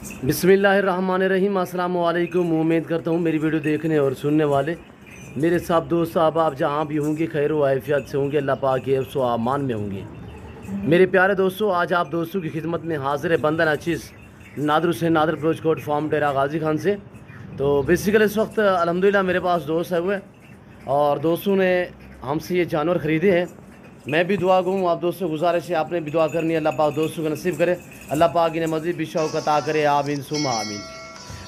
बिस्मिल्लाहिर्रहमानिर्रहीम। अस्सलाम वालेकुम। उम्मीद करता हूँ मेरी वीडियो देखने और सुनने वाले मेरे सब दोस्त साहब आप जहाँ भी होंगे खैर व आफियत से होंगे, अल्लाह पाक के हिफ्ज़ व अमान में होंगे। मेरे प्यारे दोस्तों, आज आप दोस्तों की खिदमत में हाजिर है बंदर अचीज़ नादर हुसैन नादर प्रोचकोट फार्म डेरा गाजी खान से। तो बेसिकली इस वक्त अल्हम्दुलिल्लाह मेरे पास दोस्त है हुए और दोस्तों ने हमसे ये जानवर ख़रीदे हैं। मैं भी दुआ कहूँ, आप दोस्तों गुजारिश है आपने भी दुआ करनी है, अल्लाह पाक दोस्तों को नसीब करे, अल्लाह पाक इन्हें मज़ीद भी शौक़ अता करे, आमीन सुमा आमीन।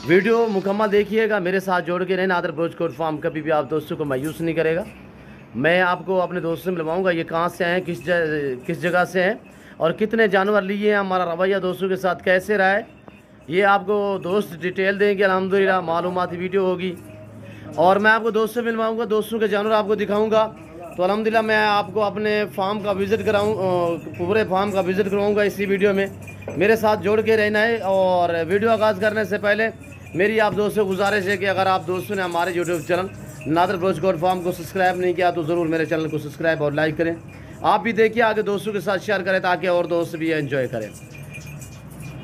वीडियो मुकम्मल देखिएगा, मेरे साथ जोड़ के रहना। नादर प्रोचकोट फार्म कभी भी आप दोस्तों को मायूस नहीं करेगा। मैं आपको अपने दोस्तों से मिलवाऊँगा ये कहाँ से आए हैं, किस जगह से हैं और कितने जानवर लिए हैं, हमारा रवैया दोस्तों के साथ कैसे रहा है, ये आपको दोस्त डिटेल देंगे। अल्हम्दुलिल्लाह मालूमाती वीडियो होगी और मैं आपको दोस्तों से मिलवाऊँगा, दोस्तों के जानवर आपको दिखाऊँगा। तो अल्हम्दुलिल्लाह मैं आपको अपने फार्म का विज़िट कराऊँ, पूरे फार्म का विज़िट करवाऊँगा इसी वीडियो में। मेरे साथ जोड़ के रहना है। और वीडियो आगाज़ करने से पहले मेरी आप दोस्तों से गुजारिश है कि अगर आप दोस्तों ने हमारे यूट्यूब चैनल नादर प्रोचकोट फार्म को सब्सक्राइब नहीं किया तो ज़रूर मेरे चैनल को सब्सक्राइब और लाइक करें। आप भी देखिए, आगे दोस्तों के साथ शेयर करें ताकि और दोस्त भी एंजॉय करें।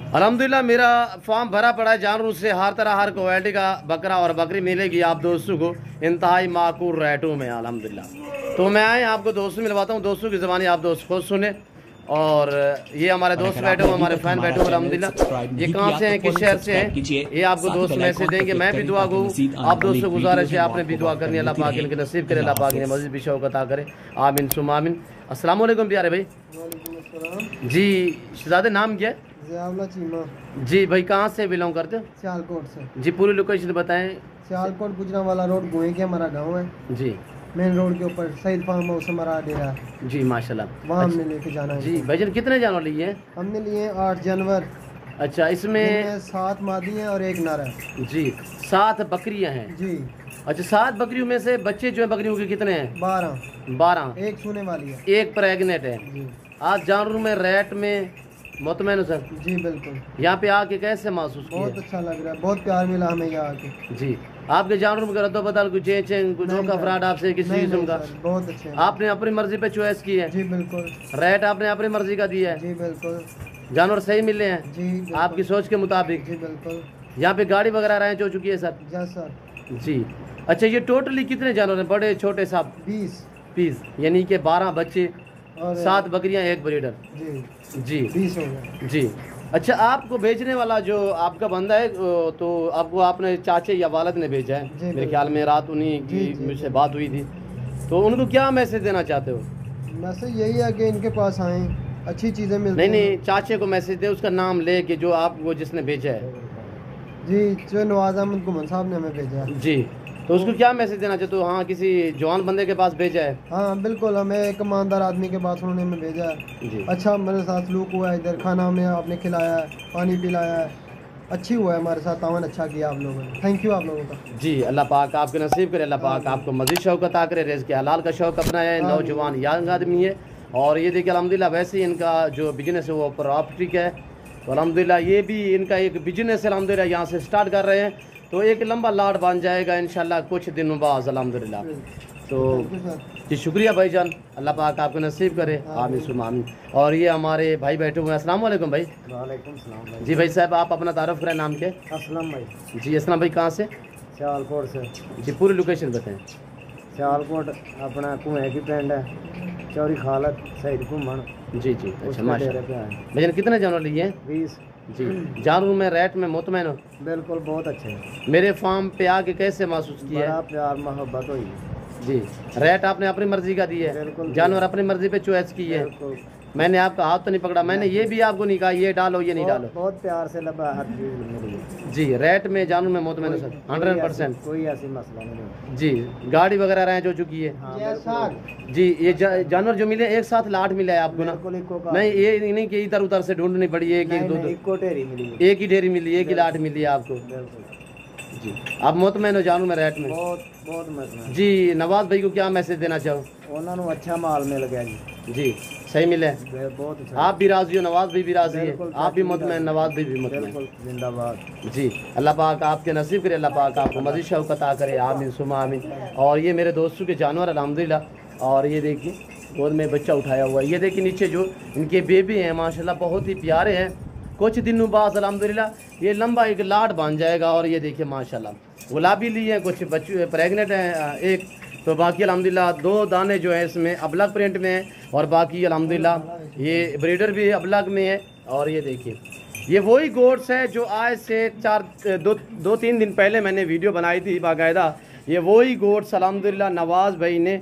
अल्हम्दुलिल्लाह मेरा फार्म भरा पड़ा है जानवरों से, हर तरह हर क्वालिटी का बकरा और बकरी मिलेगी आप दोस्तों को इंतहाई माकूल रेटों में अल्हम्दुलिल्लाह। तो मैं आए आपको दोस्तों मिलवाता हूँ, दोस्तों की ज़बानी आप दोस्त खुद सुने। और ये हमारे दोस्त बैठे हुए, हमारे फैन बैठे हुए अल्हम्दुलिल्लाह। ये कहाँ से हैं, किस शहर से हैं, ये आपको दोस्त मैसेज देंगे। मैं भी दुआ कहूँ, आप दोस्तों गुजारिश है आपने भी दुआ करनी है, अल्लाह पाक इनके नसीब करे, अल्लाह पाक इन्हें मज़ीद भी शौक़ अता करे, आमीन सुमा आमीन। अस्सलाम वालेकुम प्यारे भाई। जी शहज़ादे नाम क्या है? जी भाई कहाँ से बिलोंग करते हो? सियालकोट से। जी पूरी लोकेशन बताएं। सियालकोट गुजरांवाला रोड गोए के हमारा गांव है जी, मेन रोड के ऊपर सईद फार्म हाउस हमारा डेरा जी माशाल्लाह। वहाँ हमने लेके जाना है। जी भाईजान कितने जानवर लिए हैं? हमने लिए 8 जानवर। अच्छा, इसमें 7 मादी हैं और 1 नर है। जी 7 बकरियां हैं जी। अच्छा, 7 बकरियों में से बच्चे जो है बकरियों के कितने हैं? 12। एक सोने वाली है, एक प्रेग्नेंट है। जी। आज जानवरों में रेट में मुतमैन हो सर? जी बिल्कुल। यहाँ पे आके कैसे महसूस किया? बहुत अच्छा लग रहा है, बहुत प्यार मिला हमें यहाँ आके। जी आपके जानवरों में रद्दो बदल कुछ चेंज कुछ धोखा फ्रॉड आपसे किसी किस्म का? बहुत अच्छे। आपने अपनी मर्जी पे चॉइस की है? जी बिल्कुल। रेट आपने अपनी मर्जी का दिया है? जी बिल्कुल। जानवर सही मिले हैं? जी आपकी सोच के मुताबिक? जी बिल्कुल। यहाँ पे गाड़ी वगैरह अरेंज हो चुकी है सर? Yes sir. जी अच्छा, ये टोटली कितने जानवर हैं, बड़े छोटे साहब? 20 यानी कि 12 बच्चे और 7 बकरियां, 1 ब्रीडर। जी 20 हो गए। जी अच्छा, आपको भेजने वाला जो आपका बंदा है तो आपको आपने चाचे या वालिद ने भेजा है मेरे ख्याल में, रात उन्हीं की मुझसे बात हुई थी। तो उनको क्या मैसेज देना चाहते हो? मैसेज यही है कि इनके पास आएँ, अच्छी चीज़ें मिलती हैं। नहीं चाचे को मैसेज दे, उसका नाम ले कि जो आपको जिसने भेजा है। जी जो नवाज अहमद गुमन साहब ने हमें भेजा है। जी तो उसको क्या मैसेज देना चाहते हो? हाँ किसी जवान बंदे के पास भेजा है? हाँ बिल्कुल, हमें एक ईमानदार आदमी के पास उन्होंने हमें भेजा है। जी। अच्छा मेरे साथ सलूक हुआ है, इधर खाना हमें आपने खिलाया है, पानी पिलाया है, अच्छी हुआ है हमारे साथ, तावन अच्छा किया आप लोगों ने, थैंक यू आप लोगों का। जी अल्लाह पाक आपके नसीब करे, अल्लाह पाक आपको मज़ीद शौक़ अता करे, रिज़्क़ के हलाल का शौक़ अपना है, नौजवान यंग आदमी है। और ये देखिए अल्हम्दुलिल्लाह वैसे ही इनका जो बिजनेस है वो प्रॉपर्टी का है। तो अल्हम्दुलिल्लाह ये भी इनका एक बिजनेस है, अल्हम्दुलिल्लाह यहाँ से स्टार्ट कर रहे हैं तो एक लंबा लाड बन जाएगा इंशाल्लाह कुछ दिनों बाद अल्हम्दुलिल्लाह। तो जी शुक्रिया भाईजान, अल्लाह पाक आपको नसीब करे, आमीन सुमा आमीन। और ये हमारे भाई बैठे हुए हैं। अस्सलाम वालेकुम भाई। वालेकुम सलाम भाई। जी भाई साहब आप अपना तारुफ करें, नाम क्या? असलम भाई। जी असलम भाई कहाँ से? सियालकोट से। जी पूरी लोकेशन बताएं। सियालकोट अपना कुएं की पिंड है, चौरी खालत सईद घूमन। जी अच्छा माशाल्लाह। भैया कितने जानवर लिए हैं? 20। जी जानवरों में रेट में मुतमैन हो? बिल्कुल बहुत अच्छे हैं। मेरे फार्म पे आके कैसे महसूस किया? बड़ा प्यार मोहब्बत हुई। जी रेट आपने अपनी मर्जी का दिया है, जानवर अपनी मर्जी पे चॉइस की है। मैंने आपका हाथ तो नहीं पकड़ा, मैंने ये भी आपको नहीं कहा ये डालो ये नहीं डालो। बहुत प्यार से लगा हर चीज मिली। जी रेट में जानवर में मुतमैन सर 100%, कोई ऐसी मसला नहीं। जी गाड़ी वगैरह अरेंज हो चुकी है। हाँ, जी ये जानवर जो मिले एक साथ लाट मिला है आपको ना? नहीं ये नहीं कि इधर उधर से ढूंढनी पड़ी है, एक ही एक ही ढेरी मिली, एक ही लाट मिली है आपको। जी आप मुतमैन हो जानवर में रेट में? बहुत मुतमैन। जी नवाज भाई को क्या मैसेज देना चाहो? उन्होंने अच्छा माल मिल गया जी सही मिले, बहुत अच्छा। आप भी राजी हो, नवाज भाई भी राजी है, आप भी मुतमैन, नवाज भाई भी मुतमैन। जिंदाबाद। जी अल्लाह पाक आपके नसीब करे, अल्लाह पाक आपको मज़ीद शौक़ अता करे, आमीन सुमा आमीन। और ये मेरे दोस्तों के जानवर अल्हम्दुलिल्लाह। और ये देखिए गोद में बच्चा उठाया हुआ है, ये देखिए नीचे जो इनके बेबी हैं माशाल्लाह बहुत ही प्यारे हैं। कुछ दिनों बाद अल्हम्दुलिल्लाह ये लंबा एक लाट बन जाएगा। और ये देखिए माशाल्लाह गुलाबी लिए हैं, कुछ बच्चे प्रेग्नेंट हैं एक, तो बाकी अल्हम्दुलिल्लाह 2 दाने जो है इसमें अबलग प्रिंट में है और बाकी अल्हम्दुलिल्लाह ये ब्रीडर भी अबलग में है। और ये देखिए ये वही गोट्स है जो आज से 2-3 दिन पहले मैंने वीडियो बनाई थी बाकायदा। ये वही गोट्स अल्हम्दुलिल्लाह नवाज़ भाई ने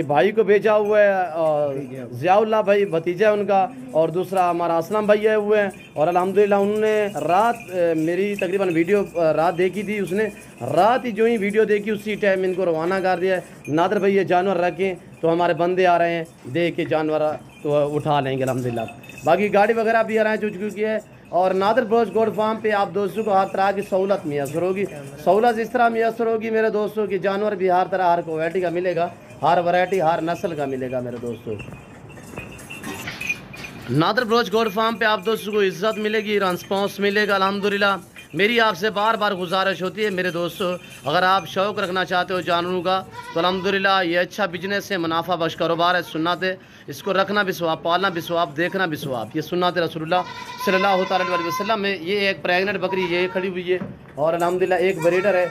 भाई को भेजा हुआ है, ज़ियाउल्लाह भाई भतीजा उनका, और दूसरा हमारा असलम भाई आए हुए हैं। और अल्हम्दुलिल्लाह उन्होंने रात मेरी तकरीबन वीडियो रात देखी थी, उसने रात ही जो ही वीडियो देखी उसी टाइम इनको रवाना कर दिया है। नादर भाई ये जानवर रखें तो हमारे बंदे आ रहे हैं, देख के जानवर तो उठा लेंगे अल्हम्दुलिल्लाह। बाकी गाड़ी वगैरह भी आ रहे हैं चुच चुकी है। और नादर ब्रोच गोट फार्म पे आप दोस्तों को हर तरह की सहूलत मैसर होगी। सहूलत इस तरह मैसर होगी मेरे दोस्तों की जानवर भी हर तरह हर क्वालिटी का मिलेगा, हर वैरायटी हर नस्ल का मिलेगा मेरे दोस्तों। नादर ब्रोच गोट फार्म पे आप दोस्तों को इज्जत मिलेगी, रिस्पॉन्स मिलेगा अल्हम्दुलिल्लाह। मेरी आपसे बार बार गुजारिश होती है मेरे दोस्तों, अगर आप शौक़ रखना चाहते हो जानवरों का तो अल्हम्दुलिल्लाह ये अच्छा बिजनेस है, मुनाफा बख्श कारोबार है, सुन्नत है। इसको रखना भी सवाब, पालना भी सवाब, देखना भी सवाब। ये सुन्नत रसूलुल्लाह सल्लल्लाहु अलैहि वसल्लम में। ये एक प्रेग्नेंट बकरी ये खड़ी हुई है और अल्हम्दुलिल्लाह एक ब्रीडर है।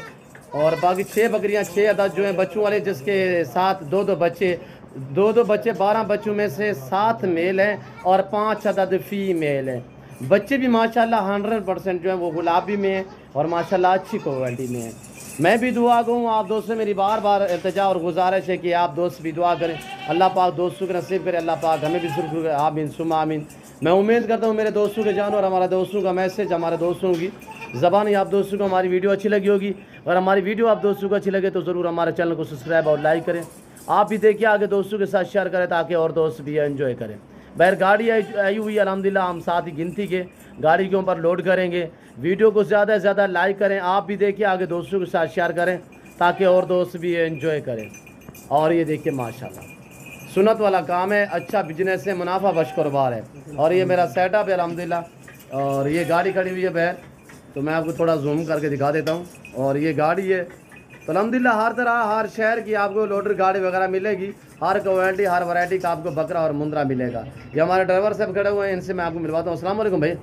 और बाकी 6 बकरियाँ 6 अदद जो हैं बच्चों वाले, जिसके साथ 2-2 बच्चे 12 बच्चों में से 7 मेल हैं और 5 अदद फीमेल हैं। बच्चे भी माशाल्लाह 100% जो है वो गुलाबी में है और माशाल्लाह अच्छी क्वालिटी में है। मैं भी दुआ करूँ आप दोस्तों, मेरी बार बार इल्तिजा और गुजारिश है कि आप दोस्त भी दुआ करें, अल्लाह पाक दोस्तों के नसीब करे, अल्लाह पाक हमें भी सुरख करे, आमीन सुम्मा आमीन। मैं उम्मीद करता हूँ मेरे दोस्तों के जानवर, हमारे दोस्तों का मैसेज, हमारे दोस्तों की ज़बान आप दोस्तों को हमारी वीडियो अच्छी लगी होगी। अगर हमारी वीडियो आप दोस्तों को अच्छी लगे तो ज़रूर हमारे चैनल को सब्सक्राइब और लाइक करें। आप भी देखिए आगे दोस्तों के साथ शेयर करें ताकि और दोस्त भी एंजॉय करें। बहर गाड़ी आई हुई है अल्हम्दुलिल्लाह, हम साथ ही गिनती के गाड़ी के ऊपर लोड करेंगे। वीडियो को ज़्यादा से ज़्यादा लाइक करें, आप भी देखिए आगे दोस्तों के साथ शेयर करें ताकि और दोस्त भी एंजॉय करें। और ये देखिए माशाल्लाह सुन्नत वाला काम है, अच्छा बिजनेस है, मुनाफा बख्श कारोबार है। और ये मेरा सेटअप है अल्हम्दुलिल्लाह। और ये गाड़ी खड़ी हुई है बहर, तो मैं आपको थोड़ा जूम करके दिखा देता हूँ। और ये गाड़ी है तो अल्हम्दुलिल्लाह हर तरह हर शहर की आपको लोडर गाड़ी वगैरह मिलेगी, हर क्वालिटी हर वैरायटी का आपको बकरा और मुंद्रा मिलेगा। ये हमारे ड्राइवर साहब खड़े हुए हैं, इनसे मैं आपको मिलवाता हूँ। अस्सलाम वालेकुम भाई,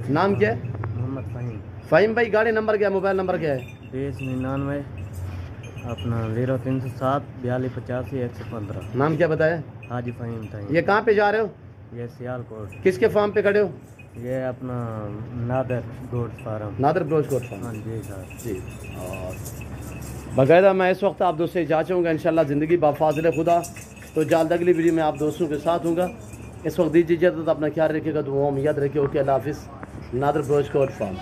नाम क्या है? मोहम्मद फ़हीम। फ़हीम भाई, गाड़ी नंबर क्या है, मोबाइल नंबर क्या है? 2399 अपना 0307 4285 115। नाम क्या बताया? हाजी फ़हीम था। ये कहाँ पे जा रहे हो? ये सियालकोट। किसके फार्म पे खड़े हो? ये अपना नादर गोट फार्म। नादर ब्रोच गोट फार्म। हाँ जी सर जी। और बाकायदा मैं इस वक्त आप दोस्तों से जा चाहूँगा इंशाल्लाह ज़िंदगी बाफाज़िल खुदा, तो जल्द अगली वीडियो में आप दोस्तों के साथ हूँगा। इस वक्त दीजिए इजाज़त, अपना ख्याल रखिएगा, दुआओं में याद रखिए। ओके, अल्लाह हाफिज़। नादर ब्रोच गोट फार्म।